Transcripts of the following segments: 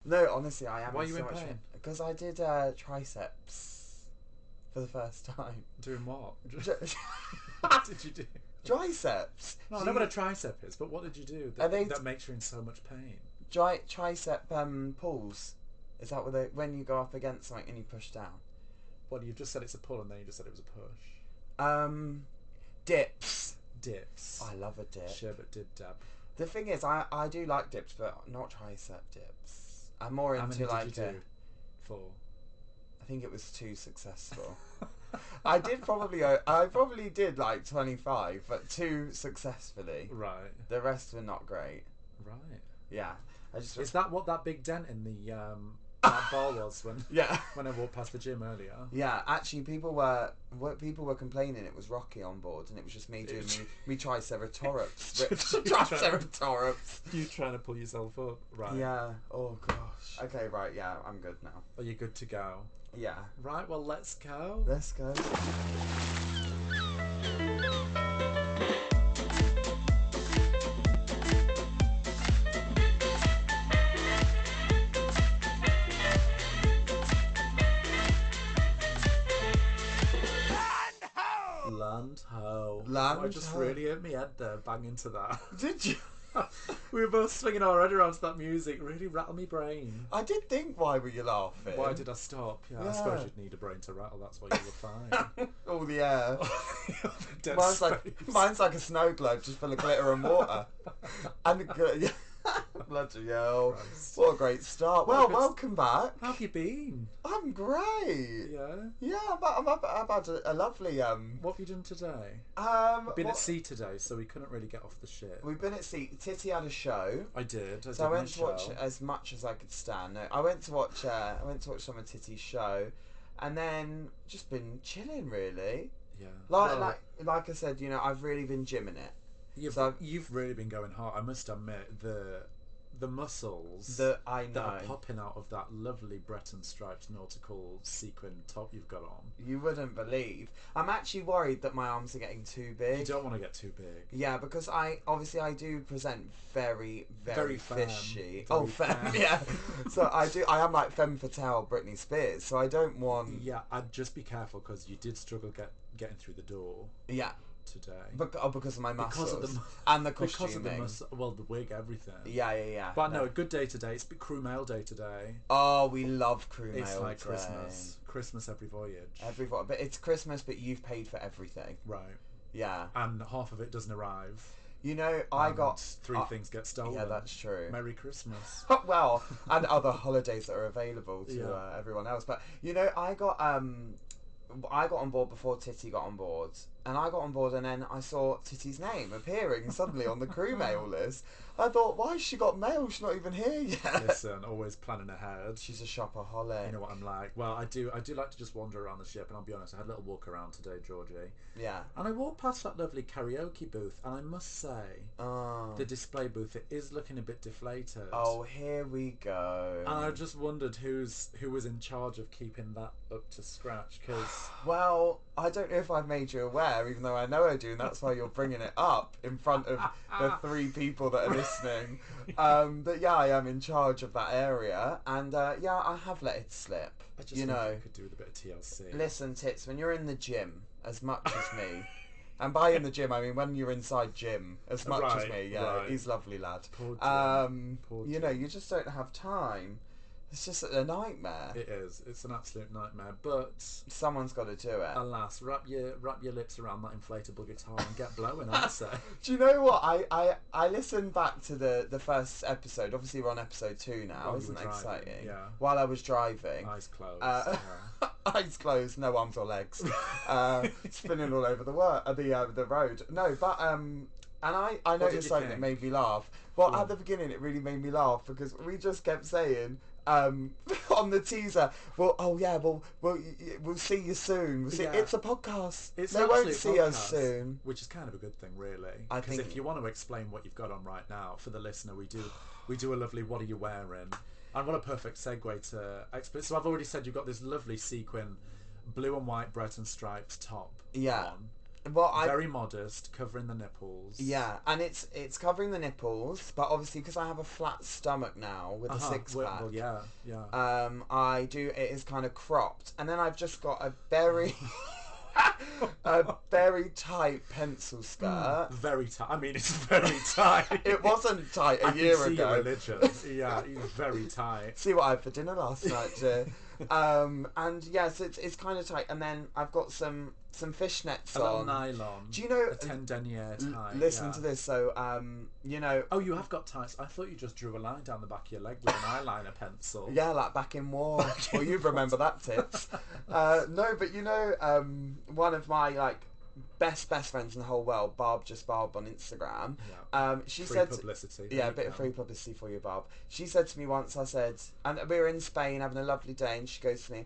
No, honestly, I am. Why are you so in much pain? because I did triceps for the first time. Doing what? What did you do? Triceps. No, I know what a tricep is, but what did you do that makes you in so much pain? Tricep pulls. Is that what when you go up against something and you push down? Well, you just said it's a pull and then you just said it was a push. Dips. Dips. I love a dip. Sherbet dib dab. The thing is, I do like dips, but not tricep dips. I'm more How into many like did you do? 4. I think it was too successful. I probably did like 25, but 2 successfully. Right. The rest were not great. Right. Yeah. Is that what that big dent in the that bar was when yeah. when I walked past the gym earlier? Yeah, actually people were complaining it was rocky on board and it was just me doing me triceratops. Triceratops. You trying to pull yourself up, right? Yeah. Oh gosh. Okay, right, yeah, I'm good now. Are you good to go? Yeah. Right, well let's go. Let's go. Land ho. Land I just ho. really hit my head there, bang into that. Did you? We were both swinging our head around to that music, really rattled me brain. I did think, why were you laughing? Why did I stop? Yeah, I suppose you'd need a brain to rattle, that's why you were fine. All the air. Dead mine's like a snow globe just full of glitter and water. And bloody hell. Christ. What a great start. Well, welcome back. How have you been? I'm great. Yeah? Yeah, I've had a lovely... What have you done today? Been at sea today, so we couldn't really get off the ship. We've been at sea. Titty had a show. I did. So I went to watch as much as I could stand. No, I went to watch some of Titty's show, and then just been chilling really. Yeah. Like I said, you know, I've really been gymming it. You've really been going hard. I must admit, the muscles that I know that are popping out of that lovely Breton striped nautical sequin top you've got on. You wouldn't believe. I'm actually worried that my arms are getting too big. You don't want to get too big. Yeah, because I do present very fishy. Femme. Yeah. So I am like femme fatale Britney Spears. So I don't want. Yeah, I'd just be careful because you did struggle getting through the door. Yeah. Today. Because of my muscles. Because of the and the costuming. Because of the wig, everything. Yeah. But no, a good day today. It's crew mail day today. Oh, we love crew mail. It's like day. Christmas. Christmas every voyage. But it's Christmas, but you've paid for everything. Right. Yeah. And half of it doesn't arrive. You know, I got 3 things get stolen. Yeah, that's true. Merry Christmas. Well, and other holidays that are available to everyone else. But you know, I got on board before Titty got on board, and I got on board, and then I saw Titty's name appearing suddenly on the crew mail list. I thought, why has she got mail? She's not even here yet. Listen, always planning ahead. She's a shopaholic. You know what I'm like. Well, I do like to just wander around the ship, and I'll be honest, I had a little walk around today, Georgie. Yeah. And I walked past that lovely karaoke booth, and I must say, the display booth, it is looking a bit deflated. Oh, here we go. And I just wondered who was in charge of keeping that up to scratch, because... Well, I don't know if I've made you aware, even though I know I do, and that's why you're bringing it up in front of the 3 people that are listening. But yeah, I am in charge of that area, and yeah, I have let it slip. I just think you could do with a bit of TLC. Listen, Tits, when you're in the gym as much as me, and by in the gym I mean when you're inside gym as much as me, yeah, he's a lovely lad. Poor Jim. You know, you just don't have time. It's just a nightmare. It is. It's an absolute nightmare. But someone's got to do it. Alas, wrap your lips around that inflatable guitar and get blowing, I'd say. Do you know what? I listened back to the first episode. Obviously, we're on episode 2 now. Isn't that exciting? Yeah. While I was driving. Eyes closed. Eyes closed, no arms or legs. Spinning all over the road. No, but and I noticed something that made me laugh. Well, at the beginning, it really made me laugh because we just kept saying on the teaser, we'll see you soon. We'll see. Yeah. It's a podcast. They won't see us soon, which is kind of a good thing, really. Because if you want to explain what you've got on right now for the listener, we do a lovely "What are you wearing?" And what a perfect segue to explain. So I've already said you've got this lovely sequin, blue and white Breton stripes top. Yeah. on. Well, very modest, covering the nipples. Yeah, and it's covering the nipples, but obviously because I have a flat stomach now with a six pack. Well, yeah. It is kind of cropped, and then I've just got a very a very tight pencil skirt. Very tight. I mean, it's very tight. It wasn't tight a year ago. Your religion. Yeah, it's very tight. See what I had for dinner last night, Jay. And yes, it's kind of tight, and then I've got some fishnets a on. Nylon. Do you know a 10 denier tie? Listen to this. So you know. Oh, you have got ties. I thought you just drew a line down the back of your leg with an eyeliner pencil. Yeah, like back in war. Well, you remember that, Tits. No, but you know, one of my like best friends in the whole world, Barb on Instagram. Yeah. She free said publicity. Yeah, a bit of free publicity for you, Barb. She said to me once, and we were in Spain having a lovely day, and she goes to me,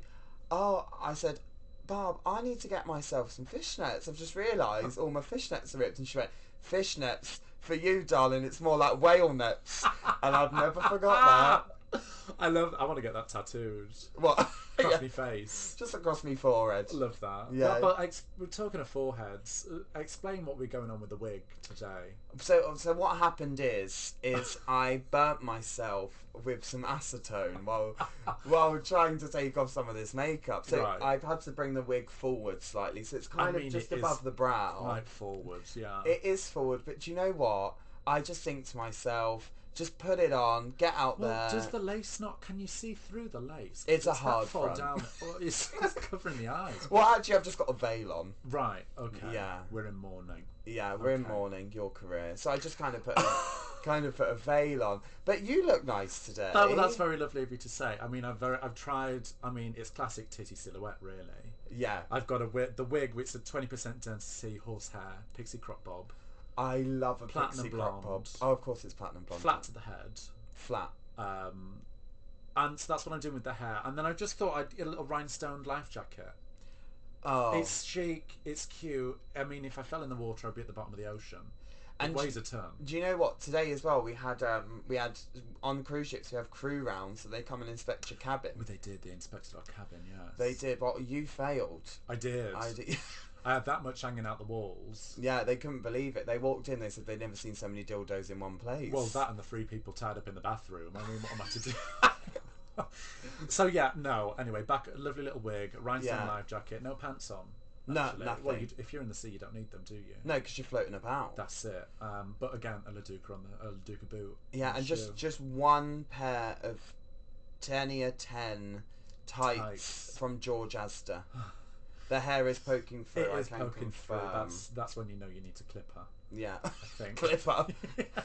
"Oh," I said, "Barb, I need to get myself some fishnets. I've just realised all my fishnets are ripped." And she went, "Fishnets for you, darling. It's more like whale nets." And I've never forgot that. I want to get that tattooed. What? Across my face. Just across my forehead. Love that. Yeah. But we're talking of foreheads. Explain what we're going on with the wig today. So what happened is I burnt myself with some acetone while trying to take off some of this makeup. So right. I've had to bring the wig forward slightly, so it's kind of just above the brow. Quite forward, yeah. It is forward, but do you know what? I just think to myself, just put it on, get out there. Does the lace not? Can you see through the lace? It's a hard front. Down. Well, it's covering the eyes. Well, actually, I've just got a veil on. Right. Okay. Yeah. We're in mourning. Yeah, we're in mourning. Your career. So I just kind of put a veil on. But you look nice today. Oh, well, that's very lovely of you to say. I mean, I've tried. I mean, it's classic titty silhouette, really. Yeah. I've got the wig, which is a 20% density horsehair pixie crop bob. I love a platinum pixie blonde. crop bob. Oh, of course it's platinum blonde. Flat to the head. Flat. And so that's what I'm doing with the hair. And then I just thought I'd get a little rhinestone life jacket. Oh. It's chic. It's cute. I mean, if I fell in the water, I'd be at the bottom of the ocean. It weighs a ton. Do you know what? Today as well, we had on cruise ships we have crew rounds, so they come and inspect your cabin. Well, they did. They inspected our cabin. Yes. They did. But you failed. I did. I had that much hanging out the walls. Yeah, they couldn't believe it. They walked in, they said they'd never seen so many dildos in one place. Well, that and the 3 people tied up in the bathroom. I mean, what am I to do? So, yeah, no. Anyway, back, lovely little wig, rhinestone life jacket, no pants on. Actually. No, nothing. Well, if you're in the sea, you don't need them, do you? No, because you're floating about. That's it. But again, a Laduca boot. Yeah, and just one pair of 10 tights from George Asda. The hair is poking through. It is poking through. That's when you know you need to clip her. Yeah, I think. Clip her.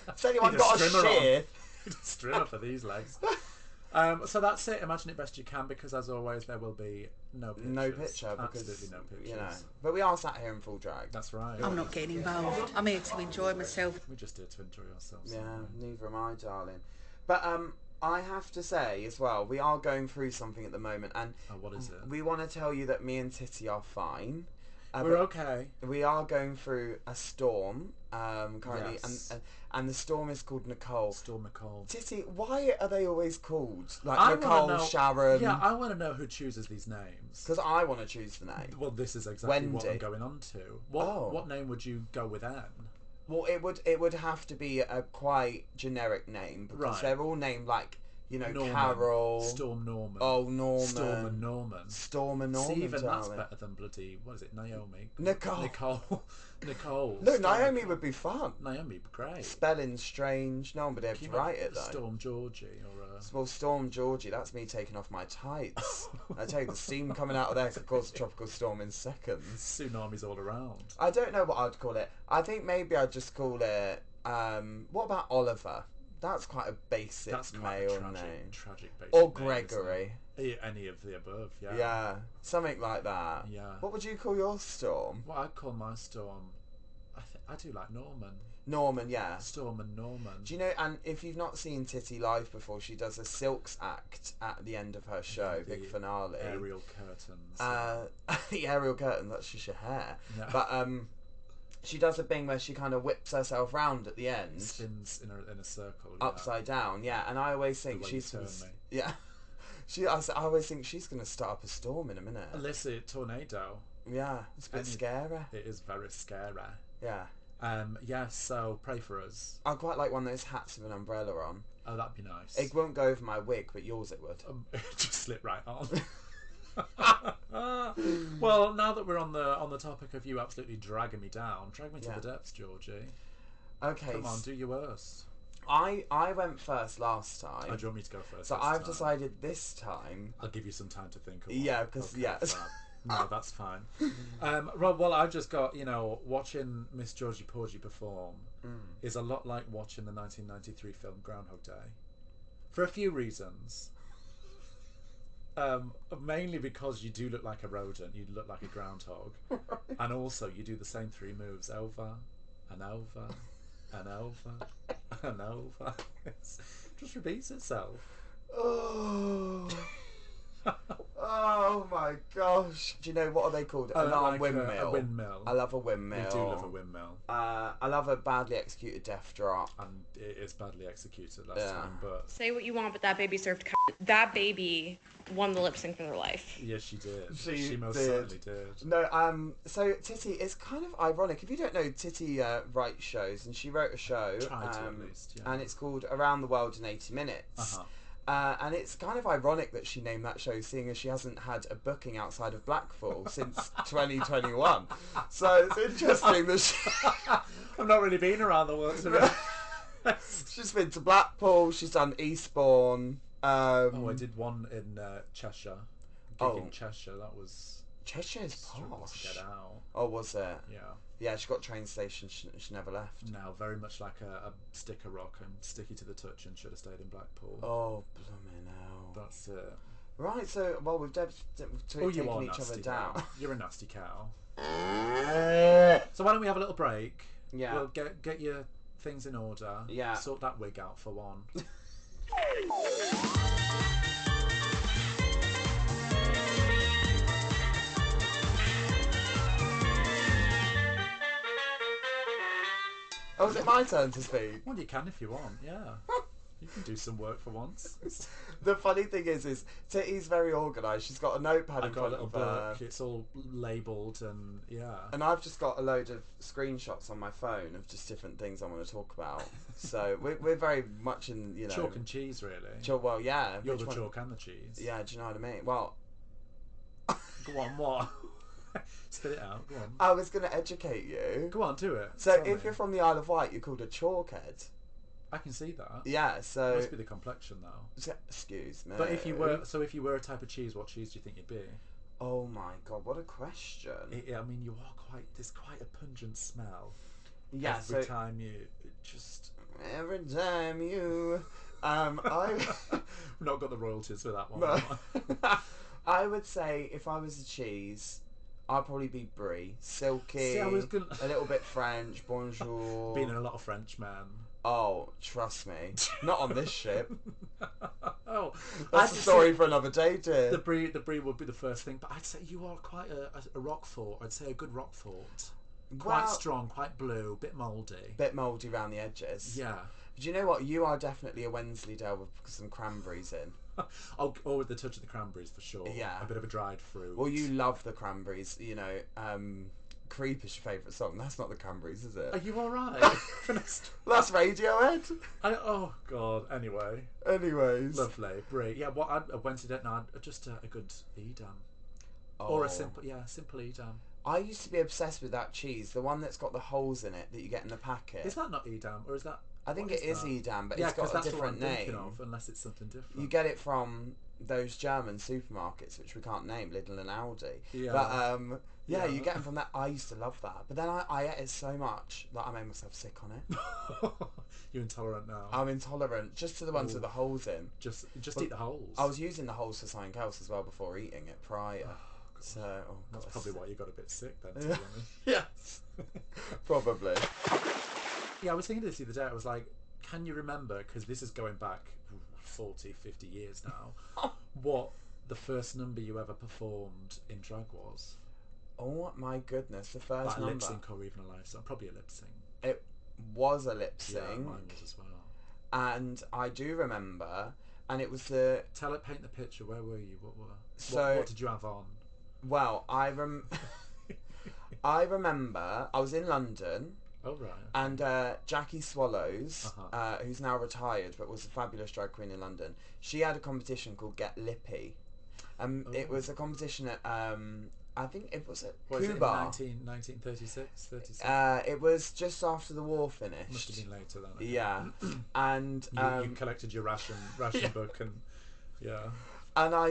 Has anyone got a shear? Strimmer for these legs. So that's it. Imagine it best you can, because as always there will be no pictures. No picture, because absolutely no pictures. You know, but we are sat here in full drag. That's right. I'm not getting involved. I'm here to enjoy myself. We're just here to enjoy ourselves. Yeah, neither am I, darling. But I have to say as well, we are going through something at the moment, and what is it? We want to tell you that me and Titty are fine. We're okay. We are going through a storm currently, yes. and the storm is called Nicole. Storm Nicole. Titty, why are they always called like Nicole, Sharon? Yeah, I want to know who chooses these names. Because I want to choose the name. Well, this is exactly what I'm going on to. What name would you go with then? Well, it would have to be a quite generic name, because they're all named like, you know, Norman. Carol. Storm Norman. Oh, Norman. Storm and Norman. Storm and Norman. See, even darling. that's better than bloody, what is it, Naomi? Nicole. Nicole. No, Naomi would be fun. Naomi would be great. Spelling strange. No one would be able to write it, though. Storm Georgie or Well, Storm Georgie, that's me taking off my tights. I tell you, the steam coming out of there could cause a tropical storm in seconds. Tsunamis all around. I don't know what I'd call it. I think maybe I'd just call it, what about Oliver? That's quite a basic male name. Tragic basic or Gregory. Name, any of the above, yeah. Yeah, something like that. Yeah. What would you call your storm? What I'd call my storm, I do like Norman. Norman, yeah. Storm and Norman. Do you know, and if you've not seen Titty live before, she does a Silks act at the end of her show, big finale. Aerial curtains. The aerial curtain, that's just your hair. Yeah. But she does a thing where she kind of whips herself round at the end. Spins in a circle. Yeah. Upside down, yeah. And I always think she's gonna, yeah. I always think she's going to start up a storm in a minute. Illicit tornado. Yeah, it's a bit scary. It is very scary. Yeah. Yeah, so pray for us. I quite like one of those hats with an umbrella on. Oh, that'd be nice. It won't go over my wig, but yours it would. Just slip right on. Well, now that we're on the topic of you absolutely dragging me down, drag me to the depths, Georgie. Okay. Come on, do your worst. I went first last time. Oh, do you want me to go first? So I've decided this time. I'll give you some time to think. Yeah, because No, that's fine. Well, I've just got, watching Miss Georgie Porgie perform is a lot like watching the 1993 film Groundhog Day, for a few reasons. Mainly because you do look like a rodent, you look like a groundhog, and also you do the same 3 moves over and over and over and over. It just repeats itself. Oh. Oh my gosh! Do you know what are they called? An arm windmill. A windmill. I love a windmill. We do love a windmill. I love a badly executed death drop. And it is badly executed last time, but say what you want, but that baby served. That baby won the lip sync for their life. Yes, she did. She most certainly did. No, so Titty is kind of ironic. If you don't know, Titty writes shows, and she wrote a show, at least, and it's called Around the World in 80 Minutes. And it's kind of ironic that she named that show, seeing as she hasn't had a booking outside of Blackpool since 2021. So it's interesting that I've not really been around the world. She's been to Blackpool. She's done Eastbourne. I did one in Cheshire. In Cheshire, that was. Cheshire's posh. To get out. Oh, was it? Yeah. Yeah, she got train station. She never left. No, very much like a sticker rock and sticky to the touch, and should have stayed in Blackpool. Oh, blooming hell. That's it. Right, so we've taken each other down. You're a nasty cow. So why don't we have a little break? Yeah. We'll get your things in order. Yeah. Sort that wig out for one. Oh, is it my turn to speak? Well, you can if you want, yeah. You can do some work for once. The funny thing is Titty's very organised. She's got a notepad in front of her. I've got a little book. It's all labelled and, yeah. And I've just got a load of screenshots on my phone of just different things I want to talk about. So we're very much in, Chalk and cheese, really. Well, yeah. You're the chalk and the cheese. Yeah, do you know what I mean? Well... Go on, what? Spit it out, go on. I was going to educate you. Go on, do it. So if you're from the Isle of Wight, you're called a chalkhead. I can see that. Yeah, so... It must be the complexion, though. Excuse me. But if you were a type of cheese, what cheese do you think you'd be? Oh my god, what a question. I mean, you are there's quite a pungent smell. Yeah, Every time you... I've not got the royalties for that one. No. I would say if I was a cheese... I'd probably be brie. Silky, See, a little bit French, bonjour. Been in a lot of French, man. Oh, trust me. Not on this ship. Oh, that's a story for another day, dear. The brie would be the first thing, but I'd say you are quite a Roquefort. I'd say a good Roquefort. Quite strong, quite blue, bit mouldy. Bit mouldy around the edges. Yeah. But you know what? You are definitely a Wensleydale with some cranberries in. Or with the touch of the cranberries for sure. Yeah. A bit of a dried fruit. Well, you love the cranberries, Creep is your favourite song. That's not the Cranberries, is it? Are you alright? That's Radiohead. Oh, God. Anyways. Lovely. Brie. Yeah, I went to it now. Just a good Edam. Oh. Or a simple Edam. I used to be obsessed with that cheese, the one that's got the holes in it that you get in the packet. Is that not Edam, or is that... I think it is Edam, but it's got a different name. Of, unless it's something different. You get it from those German supermarkets, which we can't name, Lidl and Aldi. Yeah. But you get them from that. I used to love that, but then I ate it so much that I made myself sick on it. You're intolerant now. I'm intolerant, just to the ones with the holes in. Just eat the holes. I was using the holes for something else as well before eating it prior. So that's probably why you got a bit sick then. To be honest. Yes, probably. Yeah, I was thinking this the other day. I was like, can you remember, because this is going back 40, 50 years now, what the first number you ever performed in drag was? Oh my goodness, the first like number. A lip sync or even a live song. Probably a lip sync. It was a lip sync. Yeah, mine was as well. And I do remember, and it was the... Paint the picture. Where were you? What did you have on? Well, I remember I was in London. Oh, right. And Jackie Swallows, who's now retired but was a fabulous drag queen in London, she had a competition called Get Lippy. It was a competition at, I think it was at Cuba. Was it in 1936, 36? It was just after the war finished. Must have been later then. Yeah. And you collected your ration book and, yeah. And I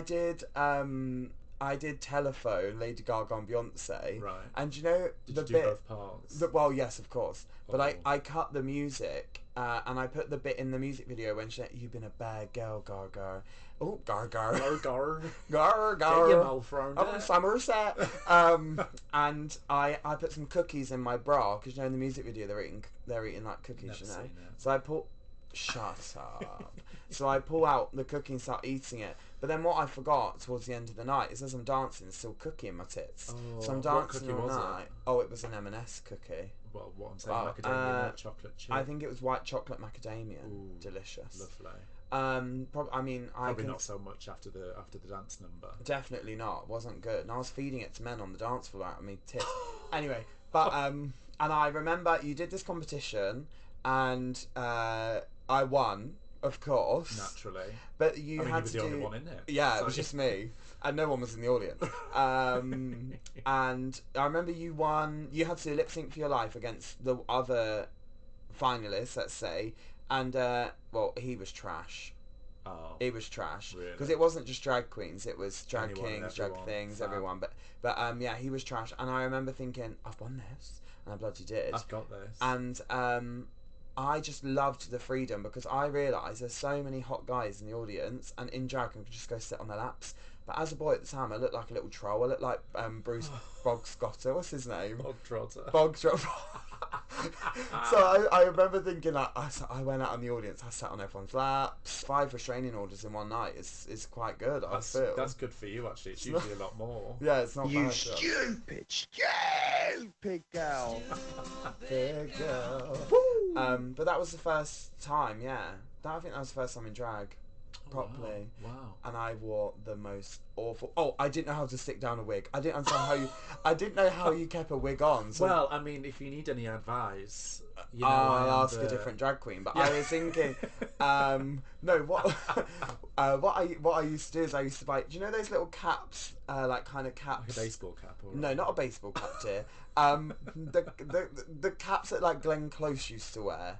did Telephone, Lady Gaga and Beyonce. Right. And you know Did the you do bit, both parts? well, yes, of course. But Oh. I cut the music and I put the bit in the music video when she said, "You've been a bad girl, Gaga." Oh, Gaga. Gar. Gaga. Get your mouth round I'm it. Somerset. And I put some cookies in my bra because you know in the music video they're eating like cookies, Never you know. seen it. So I shut up. So I pull out the cookie and start eating it. But then what I forgot towards the end of the night is as I'm dancing, there's still cookie in my tits. Oh, so I'm what dancing cookie all was it? night. Oh, it was an M&S cookie. Well, what I'm saying, Well, macadamia nut chocolate chip. I think it was white chocolate macadamia. Ooh, delicious. Lovely. I Probably not so much after the dance number. Definitely not. Wasn't good. And I was feeding it to men on the dance floor out of me tits. Anyway, but and I remember you did this competition and I won, of course. Naturally. But you had you were to the only do. one in it. Yeah, So it was just me, and no one was in the audience. And I remember you won. You had to lip sync for your life against the other finalists, let's say, and well, he was trash. Oh. It was trash because Really? it wasn't just drag queens; it was drag Anyone and kings, drag everyone. things, Fab. everyone. But yeah, he was trash, and I remember thinking, I've won this, and I bloody did. I've got this. And I just loved the freedom because I realised there's so many hot guys in the audience, and in drag I could just go sit on their laps. But as a boy at the time, I looked like a little troll. I looked like Bruce Bogscotter. What's his name? Bog trotter. Bogtrotter. So I remember thinking like I went out in the audience. I sat on everyone's laps. 5 restraining orders in one night is quite good. I feel That's good for you actually. It's usually a lot more. yeah, it's not You bad. stupid girl. Big girl. But that was the first time. Yeah, I think that was the first time in drag. Properly. Wow. And I wore the most awful. Oh, I didn't know how to stick down a wig. I didn't understand how you. I didn't know how you kept a wig on. So Well, I mean, if you need any advice, you know, I'll ask a different drag queen. But I was thinking, no, what I used to do is I used to buy. Do you know those little caps, like kind of caps? Like a baseball cap, or No, not a baseball cap, dear. The caps that like Glenn Close used to wear.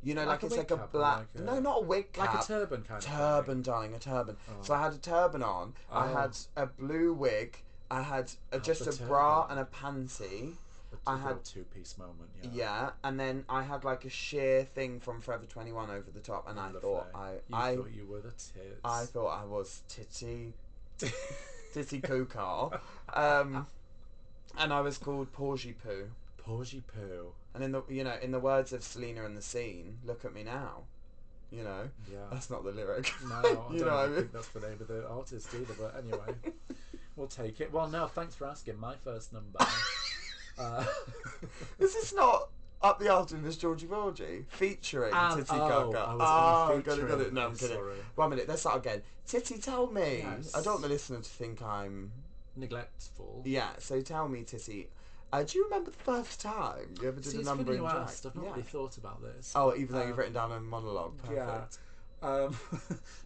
You know, Like like a it's wig like a cap or black. like a- No, not a wig cap. like a turban kind of Turban, thing. darling, a turban. Oh. So I had a turban on. I Oh. had a blue wig. I had just the a bra turban. and a panty. A I had- two-piece moment. Yeah. Yeah, and then I had like a sheer thing from Forever 21 over the top, and I Lovely. thought thought you were the tits. I thought I was Titty Kaka. And I was called Porgie Poo. Porgie poo. And in the words of Selena and the Scene, look at me now. You know, Yeah. that's not the lyric. No, I You don't know what I even mean? think that's the name of the artist either. But anyway, we'll take it. Well, no, thanks for asking. My first number. Is this not Up the After Miss Georgie featuring Titty Kaka? I was got featuring. it. No, I'm kidding. Sorry. 1 minute, let's start again. Titty, tell me. Yes. I don't want the listener to think I'm. Neglectful. Yeah, so tell me, Titty. Do you remember the first time you ever did See, a it's number funny in you drag? asked. I've not really thought about this. Oh, even though you've written down a monologue. Perfect. Yeah.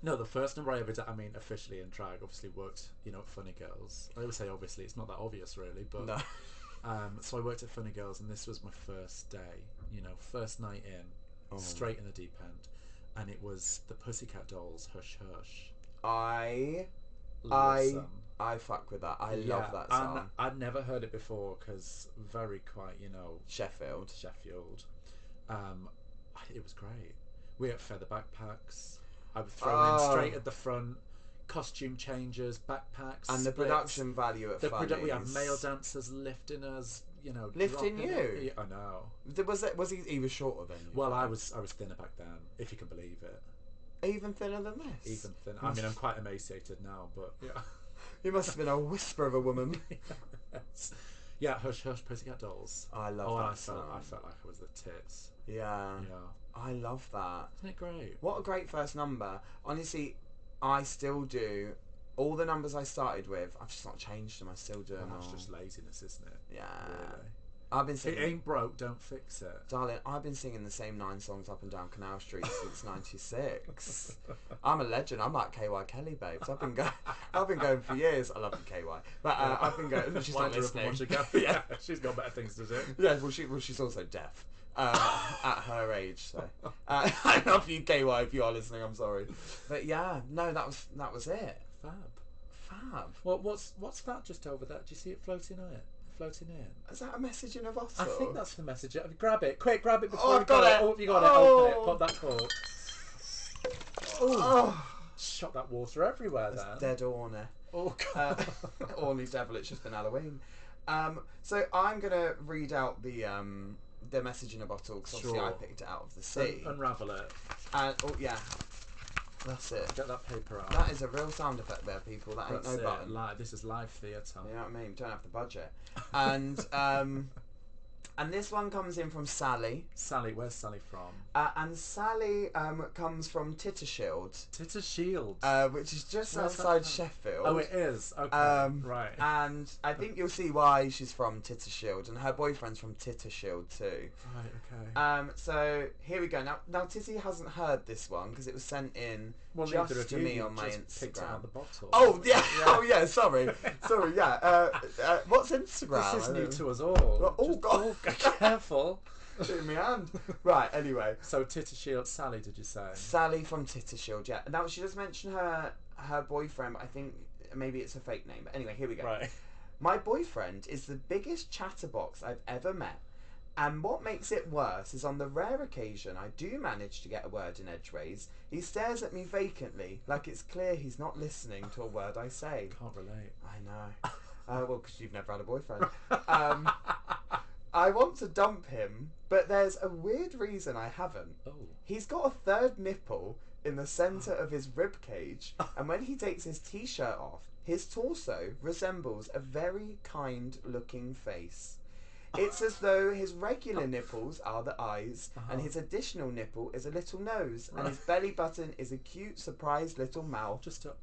No, the first number I ever did, I mean, officially in drag, obviously worked, at Funny Girls. I always say obviously, it's not that obvious really, but No. so I worked at Funny Girls, and this was my first day, first night in, straight in the deep end, and it was the Pussycat Dolls, Hush Hush. I fuck with that. I love that song. And I'd never heard it before because very quite, Sheffield. It was great. We had feather backpacks. I was thrown in straight at the front. Costume changes, backpacks, And the splits. production value at Funnies. We had male dancers lifting us, Lifting dropping you? it. I know. Was he was shorter than you? Well, I was thinner back then, if you can believe it. Even thinner than this? Even thinner. I mean, I'm quite emaciated now, but yeah. You must have been a whisper of a woman. Yes. Yeah, Hush Hush, Pussycat Dolls. I love that song. I felt like I was the tits. Yeah. Yeah. I love that. Isn't it great? What a great first number. Honestly, I still do all the numbers I started with, I've just not changed them. I still do them. That's just laziness, isn't it? Yeah. Really. I've been If singing. it ain't broke, don't fix it. Darling, I've been singing the same 9 songs up and down Canal Street since '96. I'm a legend. I'm like KY Kelly, babes. I've been going for years. I love you, KY. But I've been going. She's not listening. Yeah, she's got better things to do. Yeah, well, she's also deaf. At her age, so I love you, KY. If you are listening, I'm sorry. But yeah, no, that was it. Fab. Well, what's that just over there? Do you see it floating in? Is that a message in a bottle? I think that's the message. Grab it, quick! Grab it before I've got it. Oh, have you got it? Open it. Pop that cork. Oh, shot that water everywhere. Then dead Orne. Oh God. Orne's devil. It's just been Halloween. So I'm gonna read out the message in a bottle because obviously I picked it out of the sea. Unravel it. And yeah. That's it. Get that paper out. That is a real sound effect there, people. That ain't no button. This is live theatre. You know what I mean? Don't have the budget. And this one comes in from Sally. Sally, where's Sally from? And Sally comes from Tittershield. Tittershield. Which is just outside Sheffield. Oh, it is? Okay, right. And I think you'll see why she's from Tittershield, and her boyfriend's from Tittershield too. Right, okay. So here we go. Now Titty hasn't heard this one because it was sent in just to me on my Instagram. Picked out the bottle. Oh yeah. Oh yeah. Sorry. Yeah. What's Instagram? This is new to us all. Oh God. Careful. Shoot me hand. Right, anyway. So Tittershield, Sally, did you say? Sally from Tittershield, yeah. Now she does mention her boyfriend, but I think maybe it's a fake name. But anyway, here we go. Right. My boyfriend is the biggest chatterbox I've ever met. And what makes it worse is on the rare occasion I do manage to get a word in edgeways, he stares at me vacantly, like it's clear he's not listening to a word I say. Can't relate. I know. Well, because you've never had a boyfriend. I want to dump him, but there's a weird reason I haven't. Oh. He's got a third nipple in the centre of his rib cage, and when he takes his t-shirt off, his torso resembles a very kind-looking face. It's as though his regular nipples are the eyes, and his additional nipple is a little nose, and his belly button is a cute, surprised little mouth. Just a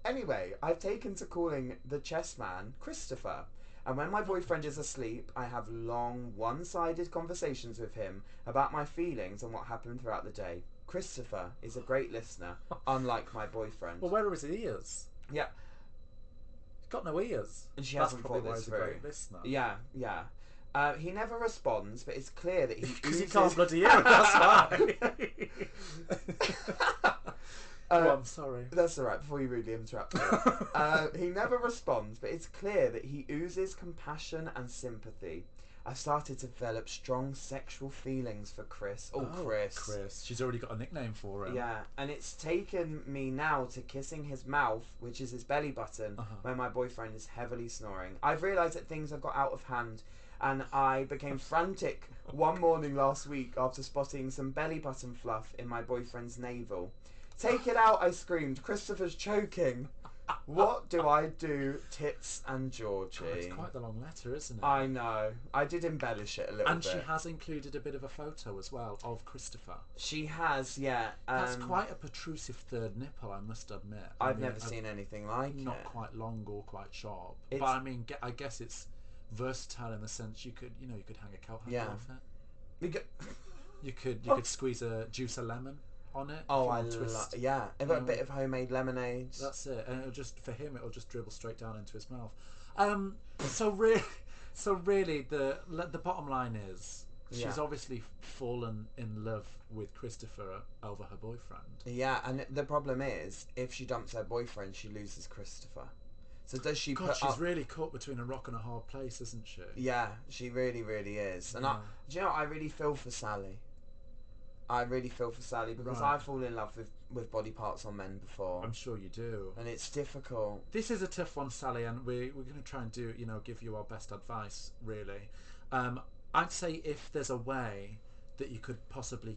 Anyway, I've taken to calling the chess man Christopher. And when my boyfriend is asleep, I have long, one-sided conversations with him about my feelings and what happened throughout the day. Christopher is a great listener, unlike my boyfriend. Well, where are his ears? Yeah. He's got no ears. And she That's hasn't probably thought why this he's a through. great listener. Yeah. He never responds, but it's clear that he Because he oozes... can't bloody hear it, that's why. I'm sorry. That's alright, before you rudely interrupt me. He never responds, but it's clear that he oozes compassion and sympathy. I've started to develop strong sexual feelings for Chris. Chris. She's already got a nickname for him. Yeah, and it's taken me now to kissing his mouth, which is his belly button, when my boyfriend is heavily snoring. I've realised that things have got out of hand, and I became frantic one morning last week after spotting some belly button fluff in my boyfriend's navel. Take it out, I screamed. Christopher's choking. What do I do, Tits and Georgie? God, it's quite the long letter, isn't it? I know. I did embellish it a little bit. And she has included a bit of a photo as well of Christopher. She has, yeah. That's quite a protrusive third nipple, I must admit. I've never seen anything like it. Not quite long or quite sharp. But I mean, I guess it's versatile in the sense you could hang a coat hanger off it. You could squeeze juice a lemon on it. Oh, I love, yeah. A bit of homemade lemonade. That's it, and it'll just dribble straight down into his mouth. So really, the bottom line is she's obviously fallen in love with Christopher over her boyfriend. Yeah, and the problem is, if she dumps her boyfriend, she loses Christopher. So does she? God, she's really caught between a rock and a hard place, isn't she? Yeah, she really, really is. And do you know what? I really feel for Sally. Because I've fallen in love with body parts on men before. I'm sure you do. And it's difficult. This is a tough one, Sally, and we're going to try and give you our best advice, really. I'd say if there's a way that you could possibly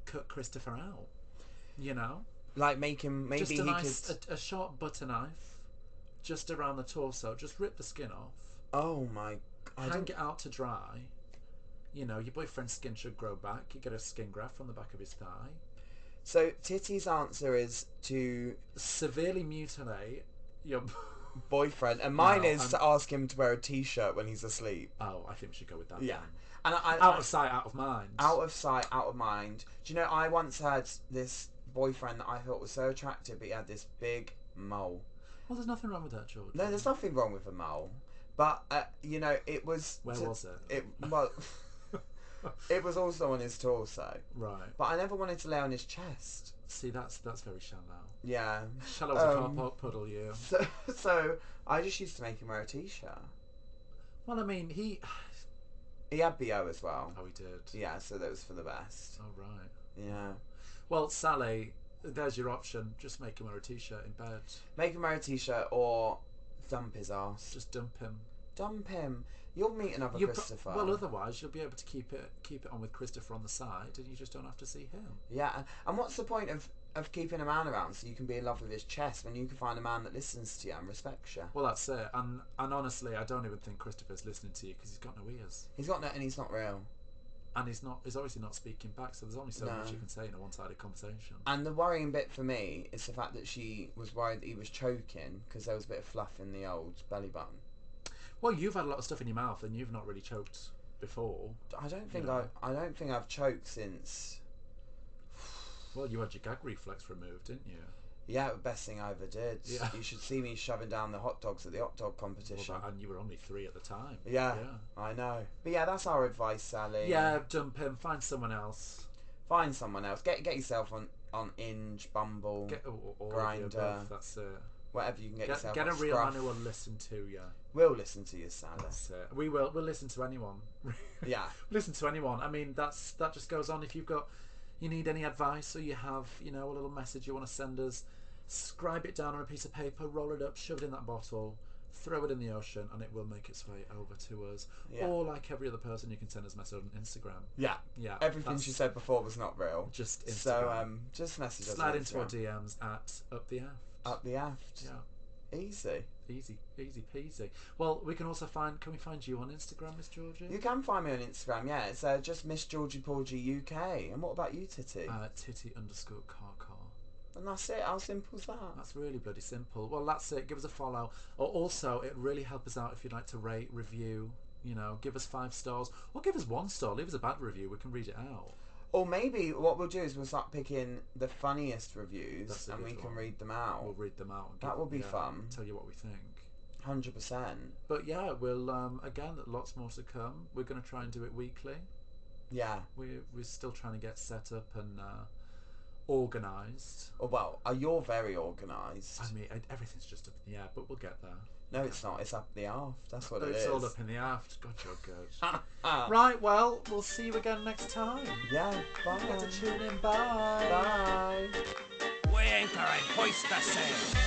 cut Christopher out, like make him, maybe just could a sharp butter knife, just around the torso, just rip the skin off. Oh my! Hang it out to dry. Your boyfriend's skin should grow back. You get a skin graft from the back of his thigh. So Titty's answer is to severely mutilate your boyfriend, and mine is to ask him to wear a t-shirt when he's asleep. Oh, I think we should go with that. Yeah. Then. And out of sight, out of mind. Out of sight, out of mind. Do you know, I once had this boyfriend that I thought was so attractive, but he had this big mole. Well, there's nothing wrong with that, George. No, there's nothing wrong with a mole. But, you know, it was... Where was it? Well, it was also on his torso. Right. But I never wanted to lay on his chest. See, that's very shallow. Yeah. Shallow as a car puddle, you. So, I just used to make him wear a t-shirt. Well, I mean, he had BO as well. Oh, he did? Yeah, so that was for the best. Oh, right. Yeah. Well, Sally, there's your option. Just make him wear a t-shirt in bed. Make him wear a t-shirt or dump his ass. Just dump him. Dump him. You'll meet another Christopher. Well, otherwise you'll be able to keep it on with Christopher on the side, and you just don't have to see him. Yeah, and what's the point of keeping a man around so you can be in love with his chest when you can find a man that listens to you and respects you? Well, that's it. And honestly, I don't even think Christopher's listening to you because he's got no ears. He's got no, and he's not real. And he's obviously not speaking back, so there's only so much you can say in a one-sided conversation. And the worrying bit for me is the fact that she was worried that he was choking because there was a bit of fluff in the old belly button. Well, you've had a lot of stuff in your mouth, and you've not really choked before. I don't think I've choked since. Well, you had your gag reflex removed, didn't you? Yeah, the best thing I ever did. Yeah. You should see me shoving down the hot dogs at the hot dog competition. Well, and you were only 3 at the time. Yeah, I know. But yeah, that's our advice, Sally. Yeah, dump him. Find someone else. Find someone else. Get yourself on Inge, Bumble, Grindr. That's it. Whatever you can get yourself. Get a on real Scruff. man who will listen to you. We'll listen to you, Sally. That's it. We will. We'll listen to anyone. Yeah. Listen to anyone. I mean, that just goes on. If you need any advice, or you have, a little message you want to send us, scribe it down on a piece of paper, roll it up, shove it in that bottle, throw it in the ocean, and it will make its way over to us. Yeah. Or like every other person, you can send us a message on Instagram. Yeah. Everything she said before was not real. Just Instagram. So just message us. Slide into our DMs at Up the Aft. Up the Aft. Yeah. Easy peasy. Well, we can also can we find you on Instagram, Miss Georgie? You can find me on Instagram, yeah. It's just Miss Georgie Porgie UK. And what about you, Titty? Titty_Kaka. And that's it. How simple is that? That's really bloody simple. Well, that's it. Give us a follow. Or also, it really helps us out if you'd like to rate, review, give us 5 stars. Or give us 1 star. Leave us a bad review. We can read it out. Or maybe what we'll do is we'll start picking the funniest reviews and we can read them out. We'll read them out. That will be fun. Tell you what we think. 100%. But yeah, we'll again, lots more to come. We're going to try and do it weekly. Yeah. We're still trying to get set up and organised. Oh, well, you're very organised. I mean, everything's just up in the air, but we'll get there. No, it's not. It's up the aft. That's what it is. It's all up in the aft. God, you're good. Right, well, we'll see you again next time. Yeah, bye. Get to tune in. Bye. Bye. We anchor and hoist the sail.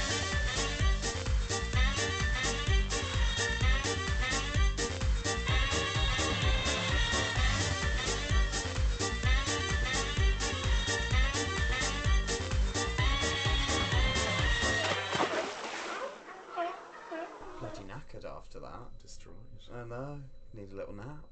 Bloody knackered after that. Destroyed. I know. Need a little nap.